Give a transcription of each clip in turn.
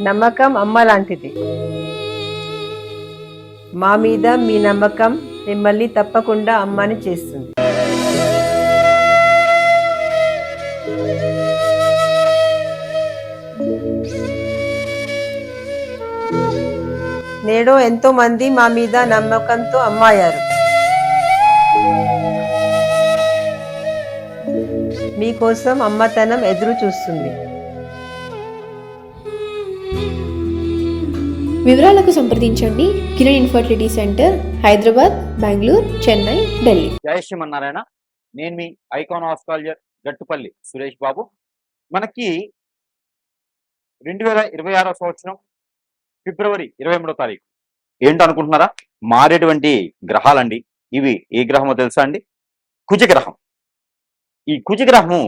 నమ్మకం అమ్మ లాంటిది. మా మీద మీ నమ్మకం మిమ్మల్ని తప్పకుండా అమ్మని చేస్తుంది. నేడు ఎంతో మంది మా మీద నమ్మకంతో అమ్మాయారు. మీకోసం అమ్మతనం ఎదురు చూస్తుంది. వివరాలకు సంప్రదించండి. Kiran infertility centre, Hyderabad, Bengaluru, Chennai, Delhi. జై శ్రీమన్నారాయణ. నేను మీ ఐకాన్ ఆస్ట్రాలజర్ గట్టుపల్లి సురేష్ బాబు. మనకి 2026 సంవత్సరం ఫిబ్రవరి 23వ తారీఖు ఏంటనుకుంటున్నారా? మారేటువంటి గ్రహాలండి. ఇవి ఏ గ్రహమో తెలుసా అండి? కుజగ్రహం. ఈ కుజగ్రహము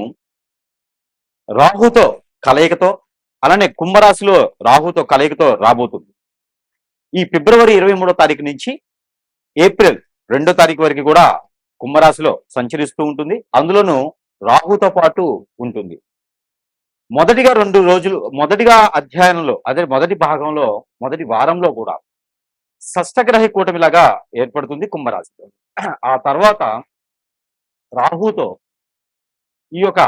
రాహుతో కలయికతో, అలానే కుంభరాశిలో రాహుతో కలయికతో రాబోతుంది. ఈ ఫిబ్రవరి 23వ తారీఖు నుంచి ఏప్రిల్ 2వ తారీఖు వరకు కూడా కుంభరాశిలో సంచరిస్తూ ఉంటుంది. అందులోనూ రాహుతో పాటు ఉంటుంది. మొదటిగా అధ్యయనంలో, అదే మొదటి భాగంలో, మొదటి వారంలో కూడా షష్టగ్రహ కూటమిలాగా ఏర్పడుతుంది కుంభరాశిలో. ఆ తర్వాత రాహుతో ఈ యొక్క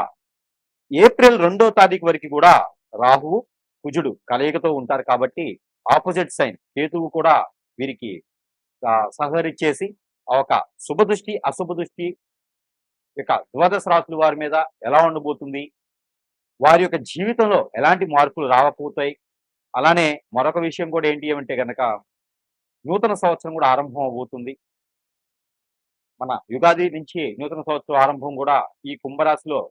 ఏప్రిల్ 2వ తారీఖు వరకు కూడా రాహువు కుజుడు కలయికతో ఉంటారు. కాబట్టి ఆపోజిట్ సైన్ కేతువు కూడా వీరికి సహకరించేసి ఆ ఒక శుభ దృష్టి అశుభ దృష్టి యొక్క ద్వాదశ రాశుల వారి మీద ఎలా ఉండబోతుంది, వారి యొక్క జీవితంలో ఎలాంటి మార్పులు రాకపోతాయి. అలానే మరొక విషయం కూడా ఏంటి అంటే కనుక నూతన సంవత్సరం కూడా ఆరంభం అవబోతుంది. మన యుగాది నుంచి నూతన సంవత్సరం ఆరంభం కూడా ఈ కుంభరాశిలో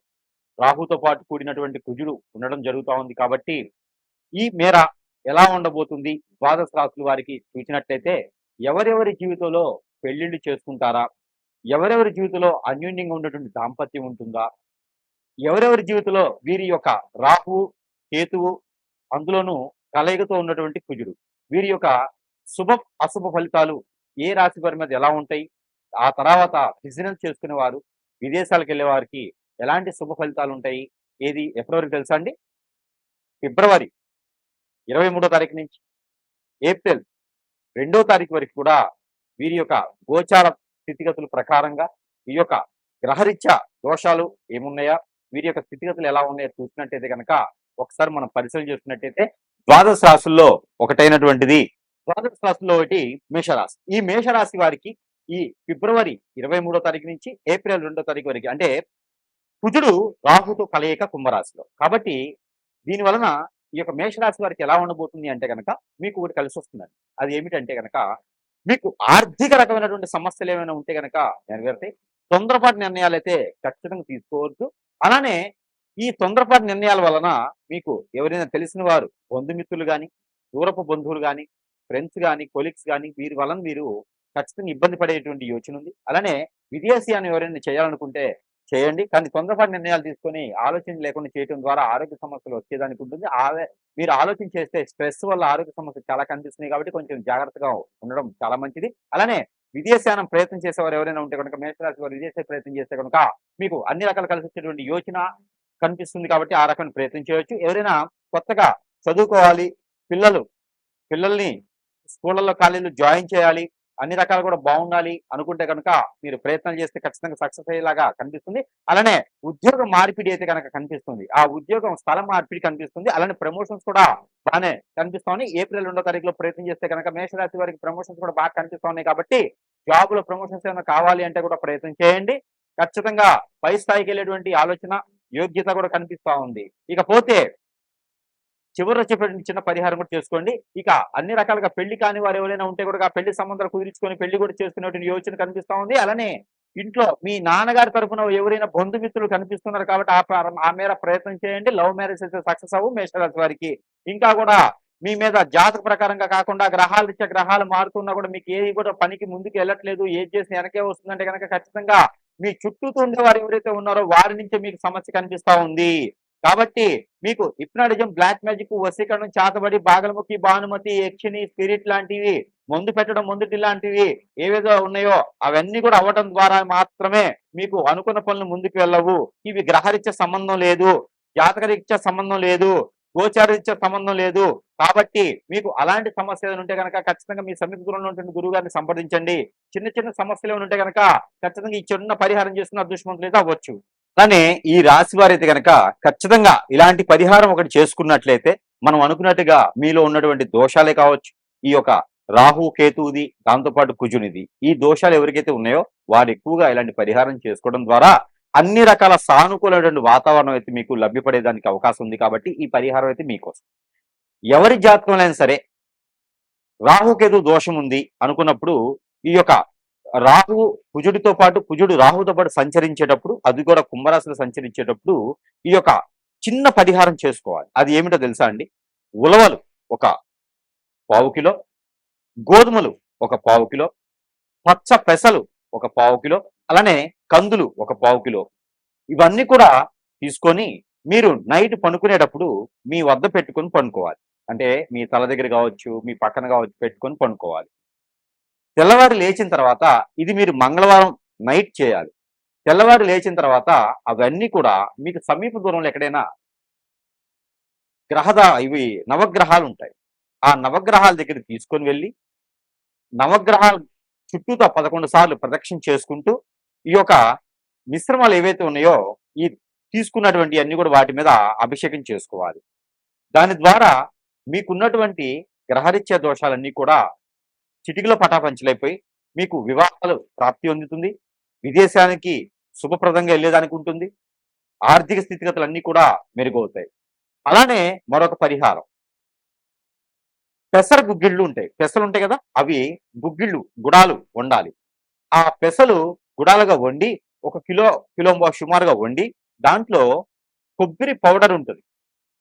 రాహుతో పాటు కూడినటువంటి కుజుడు ఉండడం జరుగుతూ ఉంది. కాబట్టి ఈ మేర ఎలా ఉండబోతుంది ద్వాదశ రాశుల వారికి చూసినట్లయితే, ఎవరెవరి జీవితంలో పెళ్లిళ్ళు చేసుకుంటారా, ఎవరెవరి జీవితంలో అన్యోన్యంగా ఉన్నటువంటి దాంపత్యం ఉంటుందా, ఎవరెవరి జీవితంలో వీరి యొక్క రాహు కేతువు అందులోనూ కలయికతో ఉన్నటువంటి కుజుడు, వీరి యొక్క శుభ అశుభ ఫలితాలు ఏ రాశి వారి మీద ఎలా ఉంటాయి, ఆ తర్వాత బిజినెస్ చేసుకునే వారు, విదేశాలకు వెళ్ళే వారికి ఎలాంటి శుభ ఫలితాలు ఉంటాయి, ఏది ఎప్పటివరకు తెలుసా అండి? ఫిబ్రవరి 23వ తారీఖు నుంచి ఏప్రిల్ 2వ తారీఖు వరకు కూడా వీరి యొక్క గోచార స్థితిగతుల ప్రకారంగా ఈ యొక్క గ్రహరీత్యా దోషాలు ఏమున్నాయా, వీరి యొక్క స్థితిగతులు ఎలా ఉన్నాయో చూసినట్టయితే కనుక ఒకసారి మనం పరిశీలన చేస్తున్నట్టయితే ద్వాదశ రాశుల్లో ఒకటైనటువంటిది, ద్వాదశ రాశుల్లో ఒకటి మేషరాశి. ఈ మేషరాశి వారికి ఈ ఫిబ్రవరి 23వ తారీఖు నుంచి ఏప్రిల్ 2వ తారీఖు వరకు, అంటే కుజుడు రాహుతో కలయిక కుంభరాశిలో. కాబట్టి దీని వలన ఈ యొక్క మేషరాశి వారికి ఎలా ఉండబోతుంది అంటే కనుక మీకు ఒకటి కలిసి వస్తుందండి. అది ఏమిటంటే కనుక మీకు ఆర్థిక రకమైనటువంటి సమస్యలు ఏమైనా ఉంటే కనుక నెరవేరితే, తొందరపాటు నిర్ణయాలు అయితే ఖచ్చితంగా తీసుకోవద్దు. అలానే ఈ తొందరపాటు నిర్ణయాల వలన మీకు ఎవరైనా తెలిసిన వారు, బంధుమిత్రులు కానీ, దూరపు బంధువులు కానీ, ఫ్రెండ్స్ కానీ, కొలీగ్స్ కానీ, వీరి వలన మీరు ఖచ్చితంగా ఇబ్బంది పడేటువంటి యోచన ఉంది. అలానే విదేశీయాన్ని ఎవరైనా చేయాలనుకుంటే చేయండి, కానీ తొందరపాటు నిర్ణయాలు తీసుకొని ఆలోచన లేకుండా చేయడం ద్వారా ఆరోగ్య సమస్యలు వచ్చేదానికి ఉంటుంది. మీరు ఆలోచన చేస్తే స్ట్రెస్ వల్ల ఆరోగ్య సమస్యలు చాలా కనిపిస్తున్నాయి. కాబట్టి కొంచెం జాగ్రత్తగా ఉండడం చాలా మంచిది. అలానే విదేశానం ప్రయత్నం చేసేవారు ఎవరైనా ఉంటే కనుక, మేషరాశి వారు విదేశీ ప్రయత్నం చేస్తే కనుక మీకు అన్ని రకాలు కలిసి వచ్చేటువంటి యోచన కనిపిస్తుంది. కాబట్టి ఆ రకమైన ప్రయత్నం చేయవచ్చు. ఎవరైనా కొత్తగా చదువుకోవాలి, పిల్లల్ని స్కూళ్ళల్లో కాలేజీలు జాయిన్ చేయాలి, అన్ని రకాలు కూడా బాగుండాలి అనుకుంటే కనుక మీరు ప్రయత్నాలు చేస్తే ఖచ్చితంగా సక్సెస్ అయ్యేలాగా కనిపిస్తుంది. అలానే ఉద్యోగ మార్పిడి అయితే కనుక కనిపిస్తుంది, ఆ ఉద్యోగం స్థలం మార్పిడి కనిపిస్తుంది. అలానే ప్రమోషన్స్ కూడా బాగానే కనిపిస్తామని ఏప్రిల్ 2వ తారీఖులో ప్రయత్నం చేస్తే కనుక మేషరాశి వారికి ప్రమోషన్స్ కూడా బాగా కనిపిస్తా ఉన్నాయి. కాబట్టి జాబ్ లో ప్రమోషన్స్ ఏమైనా కావాలి అంటే కూడా ప్రయత్నం చేయండి. ఖచ్చితంగా పై స్థాయికి వెళ్ళేటువంటి ఆలోచన యోగ్యత కూడా కనిపిస్తా ఉంది. ఇకపోతే చివరిలో చెప్పేటువంటి చిన్న పరిహారం కూడా చేసుకోండి. ఇక అన్ని రకాలుగా పెళ్లి కాని వారు ఎవరైనా ఉంటే కూడా ఆ పెళ్లి సంబంధాలు కుదిరించుకొని పెళ్లి కూడా చేసుకునేటువంటి యోచన కనిపిస్తా ఉంది. అలానే ఇంట్లో మీ నాన్నగారి తరఫున ఎవరైనా బంధుమిత్రులు కనిపిస్తున్నారు కాబట్టి ఆ మేర ప్రయత్నం చేయండి. లవ్ మ్యారేజ్ అయితే సక్సెస్ అవ్వు మేషరాశి వారికి. ఇంకా కూడా మీ మీద జాతక ప్రకారంగా కాకుండా గ్రహాలు మారుతున్నా కూడా మీకు ఏది కూడా పనికి ముందుకు వెళ్ళట్లేదు, ఏది చేసి వెనకే వస్తుందంటే కనుక ఖచ్చితంగా మీ చుట్టూతో ఉండే వారు ఎవరైతే ఉన్నారో వారి నుంచే మీకు సమస్య కనిపిస్తా ఉంది. కాబట్టి మీకు హిప్నాటిజం, బ్లాక్ మ్యాజిక్, వశీకరణం, చాతబడి, బాగలముఖి, భానుమతి, యక్షిని, స్పిరిట్ లాంటివి, మందు పెట్టడం, మందుటి లాంటివి ఏవేదో ఉన్నాయో అవన్నీ కూడా అవ్వడం ద్వారా మాత్రమే మీకు అనుకున్న పనులు ముందుకు వెళ్ళవు. ఇవి గ్రహరీత్యా సంబంధం లేదు, జాతకరీత్యా సంబంధం లేదు. గోచారీత్యా సంబంధం లేదు. కాబట్టి మీకు అలాంటి సమస్య ఏదైనా ఉంటే గనక ఖచ్చితంగా మీ సమీప దూరంలో ఉన్నటువంటి గురువుగారిని సంప్రదించండి. చిన్న చిన్న సమస్యలు ఏమైనా ఉంటే గనక ఖచ్చితంగా ఈ చిన్న పరిహారం చేసుకున్న అదృష్టవంతులైతే అవ్వచ్చు. అలానే ఈ రాశి వారైతే గనక ఖచ్చితంగా ఇలాంటి పరిహారం ఒకటి చేసుకున్నట్లయితే మనం అనుకున్నట్టుగా మీలో ఉన్నటువంటి దోషాలే కావచ్చు, ఈ యొక్క రాహు కేతువుది, దాంతోపాటు కుజునిది, ఈ దోషాలు ఎవరికైతే ఉన్నాయో వారు ఎక్కువగా ఇలాంటి పరిహారం చేసుకోవడం ద్వారా అన్ని రకాల సానుకూలమైనటువంటి వాతావరణం అయితే మీకు లభ్యపడేదానికి అవకాశం ఉంది. కాబట్టి ఈ పరిహారం అయితే మీకోసం. ఎవరి జాతకంలో అయినా సరే రాహుకేతు దోషం ఉంది అనుకున్నప్పుడు ఈ యొక్క రాహువు కుజుడితో పాటు, కుజుడు రాహుతో పాటు సంచరించేటప్పుడు, అది కూడా కుంభరాశిలో సంచరించేటప్పుడు ఈ యొక్క చిన్న పరిహారం చేసుకోవాలి. అది ఏమిటో తెలుసా అండి? ఉలవలు ఒక పావు కిలో, గోధుమలు ఒక పావు కిలో, పచ్చ పెసలు ఒక పావు కిలో, అలానే కందులు ఒక పావు కిలో, ఇవన్నీ కూడా తీసుకొని మీరు నైట్ పనుకునేటప్పుడు మీ వద్ద పెట్టుకొని పనుకోవాలి. అంటే మీ తల దగ్గర కావచ్చు, మీ పక్కన కావచ్చు పెట్టుకొని పనుకోవాలి. తెల్లవారి లేచిన తర్వాత ఇది మీరు మంగళవారం నైట్ చేయాలి. తెల్లవారి లేచిన తర్వాత అవన్నీ కూడా మీకు సమీప దూరంలో ఎక్కడైనా ఇవి నవగ్రహాలు ఉంటాయి. ఆ నవగ్రహాల దగ్గరికి తీసుకొని వెళ్ళి నవగ్రహాల చుట్టూతా 11 సార్లు ప్రదక్షిణ చేసుకుంటూ ఈ యొక్క మిశ్రమాలు ఏవైతే ఉన్నాయో ఈ తీసుకున్నటువంటి అన్ని కూడా వాటి మీద అభిషేకం చేసుకోవాలి. దాని ద్వారా మీకున్నటువంటి గ్రహరీత్యా దోషాలన్నీ కూడా చిటికలో పటాపంచలైపోయి మీకు వివాహాలు ప్రాప్తి పొందుతుంది. విదేశానికి శుభప్రదంగా వెళ్ళేదానికి ఉంటుంది. ఆర్థిక స్థితిగతులన్నీ కూడా మెరుగవుతాయి. అలానే మరొక పరిహారం, పెసర గుగ్గిళ్ళు ఉంటాయి. పెసలు ఉంటాయి కదా, అవి గుగ్గిళ్ళు గుడాలు వండాలి. ఆ పెసలు గుడాలుగా వండి ఒక కిలో సుమారుగా వండి దాంట్లో కొబ్బరి పౌడర్ ఉంటుంది,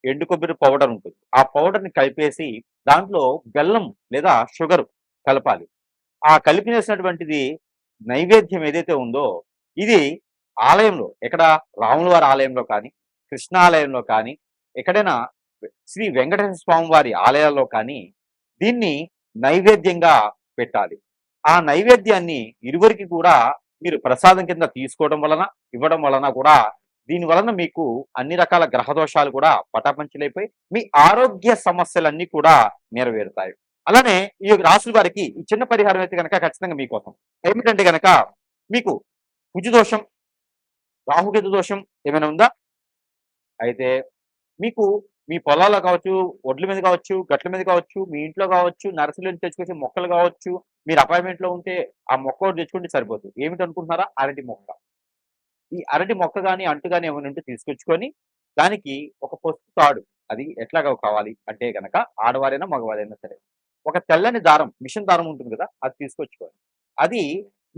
ఎండు కొబ్బరి పౌడర్ ఉంటుంది. ఆ పౌడర్ని కలిపేసి దాంట్లో బెల్లం లేదా షుగర్ కలపాలి. ఆ కలిపినేసినటువంటిది నైవేద్యం ఏదైతే ఉందో ఇది ఆలయంలో, ఎక్కడ రాముల వారి ఆలయంలో కానీ, కృష్ణ ఆలయంలో కానీ, ఎక్కడైనా శ్రీ వెంకటేశ్వర స్వామి వారి ఆలయాల్లో కానీ దీన్ని నైవేద్యంగా పెట్టాలి. ఆ నైవేద్యాన్ని ఇరువురికి కూడా మీరు ప్రసాదం కింద తీసుకోవడం వలన, ఇవ్వడం వలన కూడా దీని వలన మీకు అన్ని రకాల గ్రహ దోషాలు కూడా పటాపంచలైపోయి మీ ఆరోగ్య సమస్యలన్నీ కూడా నెరవేరుతాయి. అలానే ఈ రాశుల వారికి ఈ చిన్న పరిహారం అయితే కనుక ఖచ్చితంగా మీకోసం. ఏమిటంటే గనక మీకు కుజు దోషం, రాహుకేతు దోషం ఏమైనా ఉందా? అయితే మీకు మీ పొలాల్లో కావచ్చు, ఒడ్ల మీద కావచ్చు, గట్ల మీద కావచ్చు, మీ ఇంట్లో కావచ్చు, నర్సరీలో నుంచి తెచ్చుకొచ్చే మొక్కలు కావచ్చు, మీరు అపార్ట్మెంట్లో ఉంటే ఆ మొక్క ఒకటి తెచ్చుకుంటే సరిపోతుంది. ఏమిటనుకుంటున్నారా? అరటి మొక్క. ఈ అరటి మొక్క గాని, అంటు గాని ఏమైనా ఉంటే తీసుకొచ్చుకొని దానికి ఒక పసుపు తాడు, అది ఎట్లాగా కావాలి అంటే గనక ఆడవారైనా మగవారైనా సరే ఒక తెల్లని దారం, మిషన్ దారం ఉంటుంది కదా, అది తీసుకొచ్చుకోవాలి. అది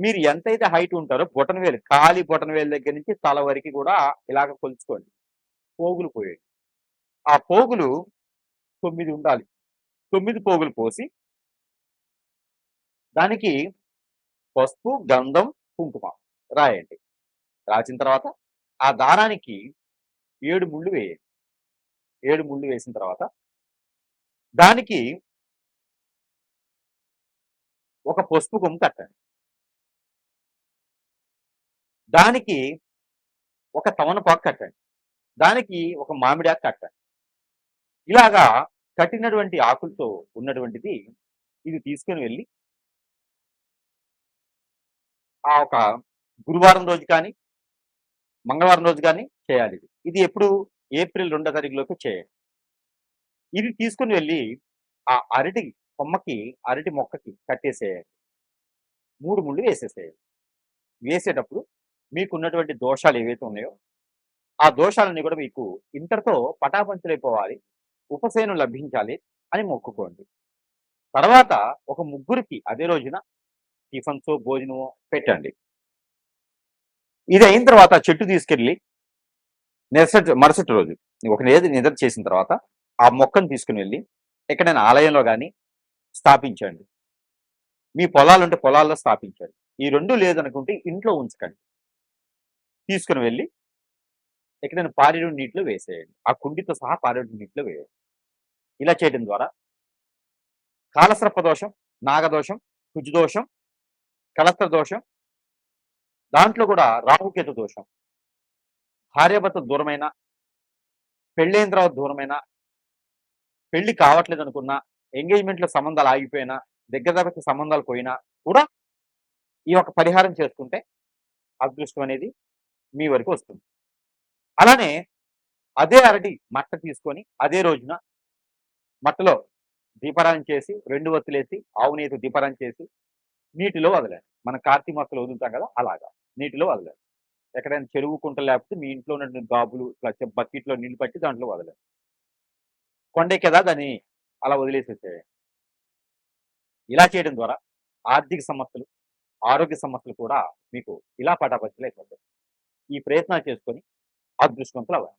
మీరు ఎంతైతే హైట్ ఉంటారో బొటనవేలు, ఖాళీ బొటనవేలు దగ్గర నుంచి తల వరకు కూడా ఇలాగ కొలుచుకోండి. పోగులు పోయండి. ఆ పోగులు 9 ఉండాలి. 9 పోగులు పోసి దానికి పసుపు, గంధం, కుంకుమ రాయండి. రాసిన తర్వాత ఆ దారానికి 7 ముళ్ళు వేయండి. 7 ముళ్ళు వేసిన తర్వాత దానికి ఒక పసుపు కొమ్ము కట్టండి. దానికి ఒక తమలపాకు కట్టండి. దానికి ఒక మామిడాకు కట్టండి. ఇలాగా కట్టినటువంటి ఆకులతో ఉన్నటువంటిది ఇది తీసుకొని వెళ్ళి ఆ ఒక గురువారం రోజు కానీ, మంగళవారం రోజు కానీ చేయాలి. ఇది ఎప్పుడు? ఏప్రిల్ 2వ తారీఖులోపు చేయండి. ఇది తీసుకొని వెళ్ళి ఆ అరటి కొమ్మకి, అరటి మొక్కకి కట్టేసేయండి. 3 ముళ్ళు వేసేసేయండి. వేసేటప్పుడు మీకున్నటువంటి దోషాలు ఏవైతే ఉన్నాయో ఆ దోషాలన్నీ కూడా మీకు ఇంతటితో పటాపంచలైపోవాలి, ఉపశమనం లభించాలి అని మొక్కుకోండి. తర్వాత ఒక ముగ్గురికి అదే రోజున టిఫిన్సో, భోజనమో పెట్టండి. ఇది అయిన తర్వాత చెట్టు తీసుకెళ్ళి మరుసటి రోజు ఒక నిద్ర చేసిన తర్వాత ఆ మొక్కను తీసుకుని వెళ్ళి ఎక్కడైనా ఆలయంలో కానీ స్థాపించండి. మీ పొలాలు ఉంటే పొలాల్లో స్థాపించండి. ఈ 2 లేదనుకుంటే ఇంట్లో ఉంచకండి. తీసుకుని వెళ్ళి ఎక్కడైనా పారేడు నీటిలో వేసేయండి. ఆ కుండితో సహా పారేడు నీటిలో వేయండి. ఇలా చేయడం ద్వారా కాలసర్ప దోషం, నాగదోషం, కుజదోషం, కలస్త్ర దోషం, దాంట్లో కూడా రాహుకేతు దోషం, భార్యాభర్త దూరమైన, పెళ్ళైన తర్వాత దూరమైన పెళ్లి కావట్లేదు అనుకున్నా, ఎంగేజ్మెంట్లో సంబంధాలు ఆగిపోయినా, దగ్గర దగ్గర సంబంధాలు పోయినా కూడా ఈ యొక్క పరిహారం చేసుకుంటే అదృష్టం అనేది మీ వరకు వస్తుంది. అలానే అదే అరటి మట్ట తీసుకొని అదే రోజున మట్టలో దీపారాధన చేసి 2 ఒత్తులేసి ఆవు నెయ్యితో దీపారాధన చేసి నీటిలో వదలాలి. మనం కార్తీక మాసంలో వదులుతాం కదా! అలాగా నీటిలో వదలాలి. ఎక్కడైనా చెరువు, కుంట లేకపోతే మీ ఇంట్లో ఉన్నటువంటి గాబులు ఇట్లా బకెట్‌లో నీళ్లు పట్టి దాంట్లో వదలాలి. కొండెక్కేదా దాన్ని అలా వదిలేసేసేయాలి. ఇలా చేయడం ద్వారా ఆర్థిక సమస్యలు, ఆరోగ్య సమస్యలు కూడా మీకు ఇలా పటాపంచలైపోతాయి. ఈ ప్రయత్నాలు చేసుకొని అదృష్టవంతులవ్వండి.